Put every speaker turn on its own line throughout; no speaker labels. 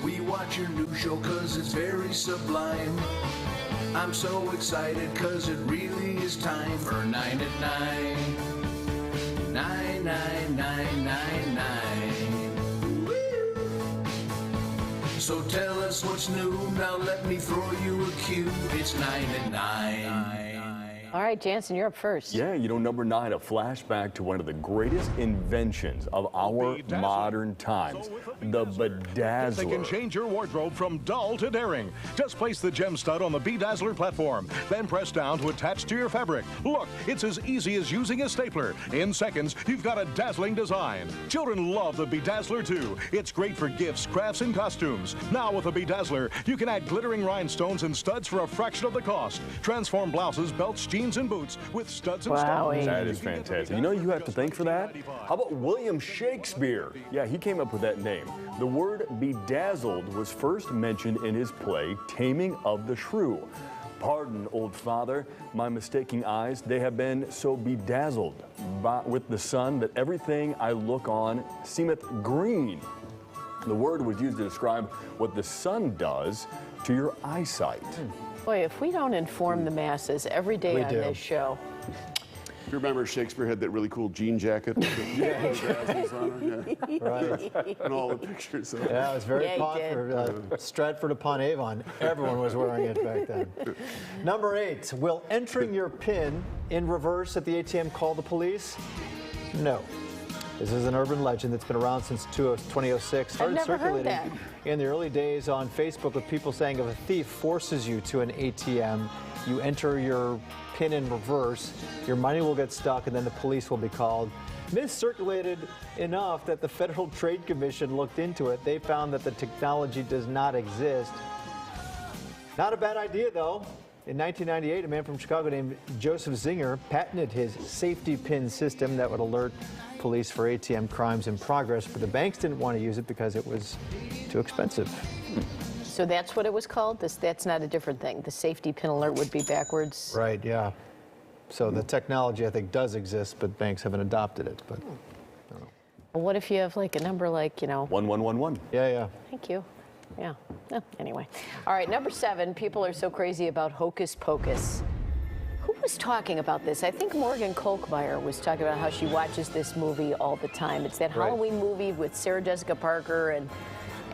we watch your new show cause it's very sublime. I'm so excited cause it really is time for 9 at 9. 9, 9, 9, 9, 9. Woo! So tell us what's new, now let me throw you a cue. It's 9 at 9.
All right, Jansen, you're up first.
Yeah, you know, number 9, a flashback to one of the greatest inventions of our modern times, the bedazzler.
They can change your wardrobe from dull to daring. Just place the gem stud on the bedazzler platform, then press down to attach to your fabric. Look, it's as easy as using a stapler. In seconds, you've got a dazzling design. Children love the bedazzler too. It's great for gifts, crafts, and costumes. Now with a bedazzler, you can add glittering rhinestones and studs for a fraction of the cost. Transform blouses, belts, jeans, and boots with studs and stones.
That is fantastic. You know you have to thank for that? How about William Shakespeare? Yeah, he came up with that name. The word bedazzled was first mentioned in his play, Taming of the Shrew. Pardon, old father, my mistaking eyes, they have been so bedazzled with the sun that everything I look on seemeth green. The word was used to describe what the sun does to your eyesight.
Boy, if we don't inform the masses every day on this show.
You remember Shakespeare had that really cool jean jacket with the bedazzles on it? Yeah.
Right.
And all the pictures of it.
Yeah, it was very popular. Stratford upon Avon, everyone was wearing it back then. Number 8, will entering your PIN in reverse at the ATM call the police? No. This is an urban legend that's been around since 2006. Started circulating in the early days on Facebook with people saying if a thief forces you to an ATM, you enter your PIN in reverse, your money will get stuck, and then the police will be called. Myth circulated enough that the Federal Trade Commission looked into it. They found that the technology does not exist. Not a bad idea, though. In 1998, a man from Chicago named Joseph Zinger patented his safety PIN system that would alert police for ATM crimes in progress, but the banks didn't want to use it because it was too expensive.
So that's what it was called? That's not a different thing. The safety PIN alert would be backwards?
Right, yeah. So the technology, I think, does exist, but banks haven't adopted it. But I don't know.
Well, what if you have like a number like,
1111.
Yeah.
Thank you. Yeah. No, anyway. All right, number 7, people are so crazy about Hocus Pocus. Who was talking about this? I think Morgan Kolkmeyer was talking about how she watches this movie all the time. It's that Halloween movie with Sarah Jessica Parker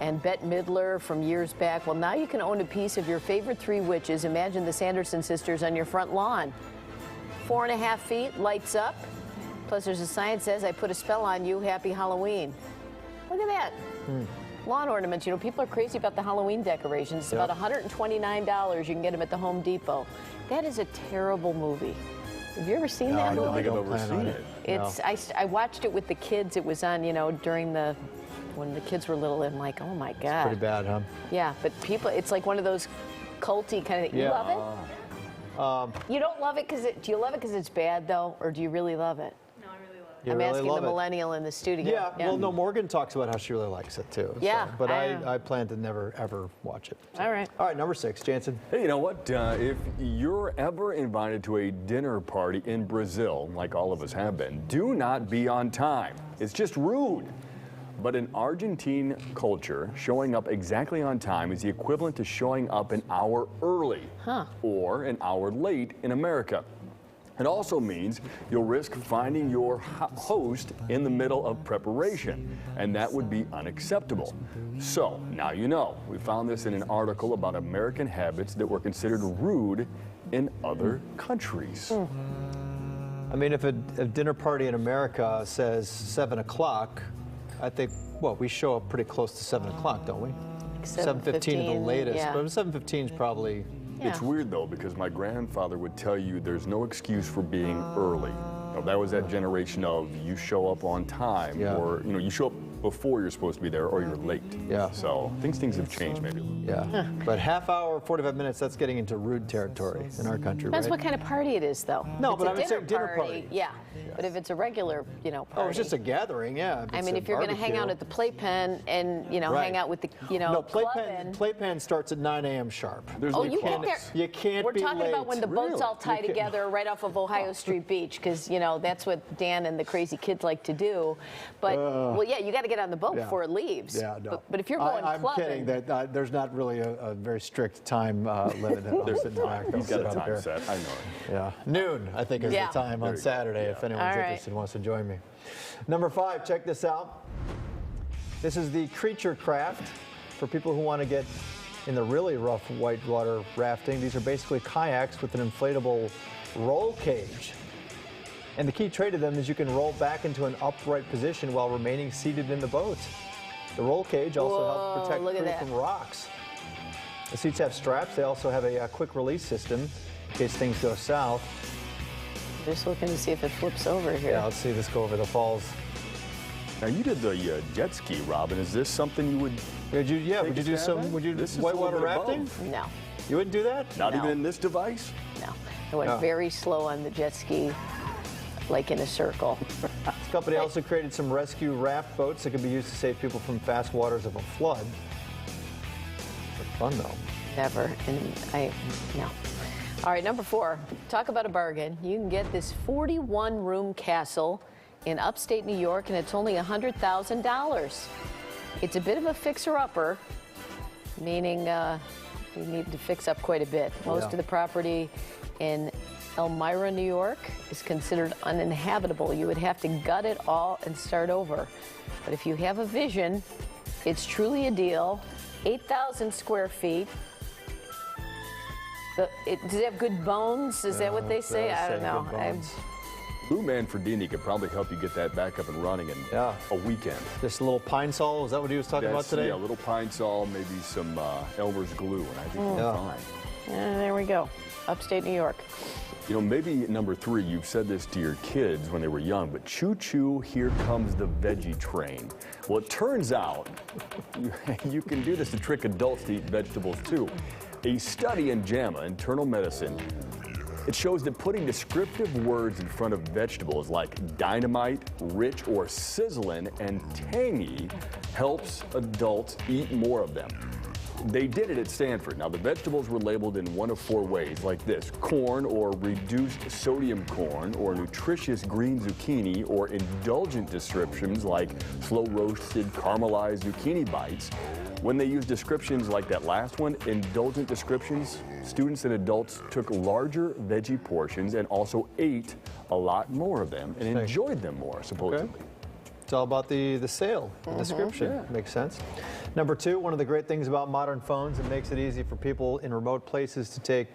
and Bette Midler from years back. Well, now you can own a piece of your favorite 3 witches. Imagine the Sanderson sisters on your front lawn. 4.5 feet, lights up. Plus there's a sign that says, I put a spell on you, happy Halloween. Look at that. Lawn ornaments, people are crazy about the Halloween decorations. It's about $129. You can get them at the Home Depot. That is a terrible movie. Have you ever seen that movie?
I don't think I've ever seen it.
It's. I watched it with the kids. It was on, during when the kids were little, and like, oh my God.
Pretty bad, huh?
Yeah, but people, it's like one of those culty kind of. You love it? You don't love it do you love it because it's bad though, or do you really love it? I'm asking the millennial in the studio.
Yeah, well, no, Morgan talks about how she really likes it too.
Yeah.
So, but I plan to never, ever watch it. So.
All right.
All right, number 6, Jansen.
Hey, you know what? If you're ever invited to a dinner party in Brazil, like all of us have been, do not be on time. It's just rude. But in Argentine culture, showing up exactly on time is the equivalent to showing up an hour early or an hour late in America. It also means you'll risk finding your host in the middle of preparation, and that would be unacceptable. So, now you know. We found this in an article about American habits that were considered rude in other countries.
I mean, if a dinner party in America says 7 o'clock, I think, we show up pretty close to 7 o'clock, don't we? 7:15 at the latest,
yeah.
but 7:15 is probably...
It's weird, though, because my grandfather would tell you there's no excuse for being early. That was that generation of you show up on time, or you show up before you're supposed to be there, or you're late.
Yeah.
So things have changed maybe a little.
Yeah. But half hour, 45 minutes, that's getting into rude territory in our country,
Depends what kind of party it is, though.
No,
It's
but
a
I would say dinner party.
Yeah. But if it's a regular, you know, party.
Oh, it's just a gathering, yeah.
I mean, if you're going to hang out at the Playpen and, you know,
Right.
hang out with the, you know,
No,
clubbing.
Playpen starts at 9 a.m. sharp.
There's
Oh,
no
you get
pause.
there.
You can't
We're
be
talking about
late.
when the boats
Really?
all tie
You can't-
together right off of Ohio Street Beach, because, you know, that's what Dan and the crazy kids like to do. But, well, yeah, you got to get on the boat
Yeah.
before it leaves.
Yeah, no.
But if you're going
I'm
clubbing.
kidding. That there's not really a very strict time limit. I'll
There's
sit back, I'll
He's got
sit
a
up
time
here.
set. I know it.
Yeah, noon, I think, is
Yeah.
the time on
you go.
Saturday,
Yeah.
if anyone's
All right.
interested and wants to join me. Number 5, check this out. This is the Creature Craft for people who want to get in the really rough whitewater rafting. These are basically kayaks with an inflatable roll cage. And the key trait of them is you can roll back into an upright position while remaining seated in the boat. The roll cage also
Whoa,
helps protect
look at
crew
that.
from rocks. The seats have straps. They also have a quick release system in case things go south.
Just looking to see if it flips over here.
Yeah, let's see this go over the falls.
Now, you did the jet ski, Robin. Is this something you would
Would you
Take a
do
stab
some?
at?
Would you
This is a
whitewater
little bit
rafting?
above.
No,
You wouldn't do that?
not
No.
even in this device?
no. I went
No.
very slow on the jet ski, like in a circle.
This company also created some rescue raft boats that can be used to save people from fast waters of a flood. They're fun though.
Never. And no. All right, number 4. Talk about a bargain. You can get this 41-room castle in upstate New York, and it's only $100,000. It's a bit of a fixer-upper, meaning you need to fix up quite a bit. Most
Yeah.
of the property in Elmira, New York, is considered uninhabitable. You would have to gut it all and start over. But if you have a vision, it's truly a deal. 8,000 square feet. Does it have good bones? Is that what they say? I don't know.
Lou Manfredini could probably help you get that back up and running in
Yeah.
a weekend.
This little pine sol, is that what he was talking about today?
Yeah, a little pine sol, maybe some Elmer's glue, and I think we'll
Yeah.
be fine.
There we go. Upstate New York.
You know, maybe number 3, you've said this to your kids when they were young, but choo-choo, here comes the veggie train. Well, it turns out you can do this to trick adults to eat vegetables too. A study in JAMA, Internal Medicine, it shows that putting descriptive words in front of vegetables like dynamite, rich or sizzling, and tangy helps adults eat more of them. They did it at Stanford. Now, the vegetables were labeled in one of 4 ways, like this: corn or reduced sodium corn, or nutritious green zucchini, or indulgent descriptions like slow roasted caramelized zucchini bites. When they used descriptions like that last one, indulgent descriptions, students and adults took larger veggie portions and also ate a lot more of them and enjoyed them more, supposedly.
Okay. It's all about the sale, the description. Makes sense. Number 2, one of the great things about modern phones, it makes it easy for people in remote places to take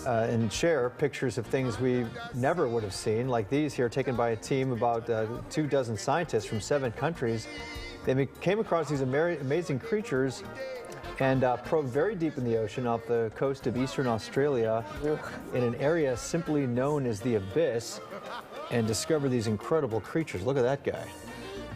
and share pictures of things we never would have seen, like these here, taken by a team about 24 scientists from 7 countries. They came across these amazing creatures and probed very deep in the ocean off the coast of eastern Australia in an area simply known as the Abyss, and discovered these incredible creatures. Look at that guy.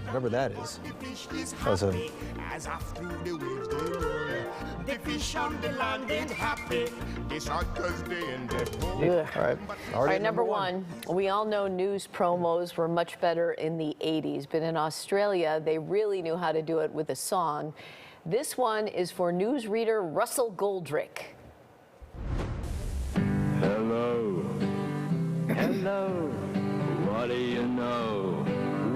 Whatever that is. That was a
As I through the waves they roll, the fish on the land ain't happy. It's hot 'cause they in the pool.
Ugh.
all right.
All right, number 1. We all know news promos were much better in the 80s, but in Australia, they really knew how to do it with a song. This one is for newsreader Russell Goldrick.
Hello. Hello. What do you know?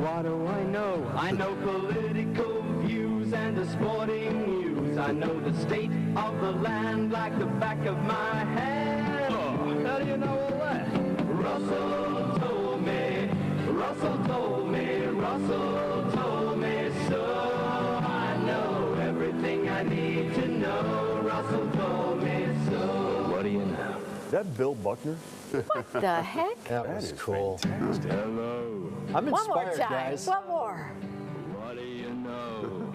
What do I know? I know political views and the sporting news. I know the state of the land like the back of my hand. Oh, how do you know all that? Russell told me, Russell told me, Russell told me so. I know everything I need to know. Russell told me so. What do you know?
Is that Bill Buckner?
The heck?
That was cool.
Fantastic.
Hello.
I'm
One more
inspired,
time.
guys.
One more.
What do you know?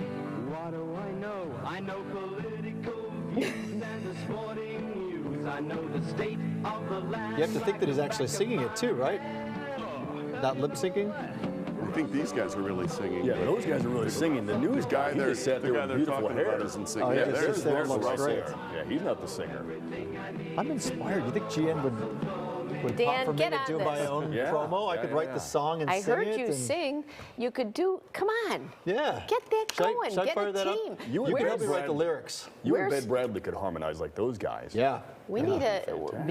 What do I know? I know political views and the sporting news. I know the state of the land.
You have to think that he's actually singing it too, right? Not lip syncing?
I think these guys are really singing.
Yeah, those guys are really singing. The news guy, he
they're-
just sat
the
there
guy
with
they're
beautiful
talking
hair.
about isn't singing.
Oh, yeah,
Yeah,
just
there's
sits there,
Russell.
looks great.
Yeah, he's not the singer.
I'm inspired. You think GN would Would
Dan,
for me
get
to
on
do
this.
my own
Yeah.
promo. I
Yeah,
could write
yeah.
the song and
I
sing
heard
it.
you
and-
sing. You could do. Come on.
Yeah.
Get that
Should I-
going.
should I
Get
fire
a
that up?
team.
You
You
and
can
Ben
help me write the
Bradley-
lyrics.
You and
Where's-
Ben Bradley could harmonize like those guys.
Yeah.
We need a.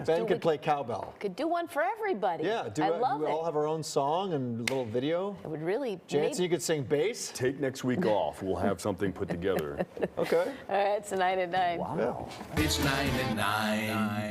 Ben could play cowbell.
Could do one for everybody.
Yeah.
I love
we
it.
all have our own song and a little video.
It would really.
Jancy, you could sing bass.
Take next week off. We'll have something put together.
Okay.
All right, it's 9 at 9.
Wow.
It's 9 at 9.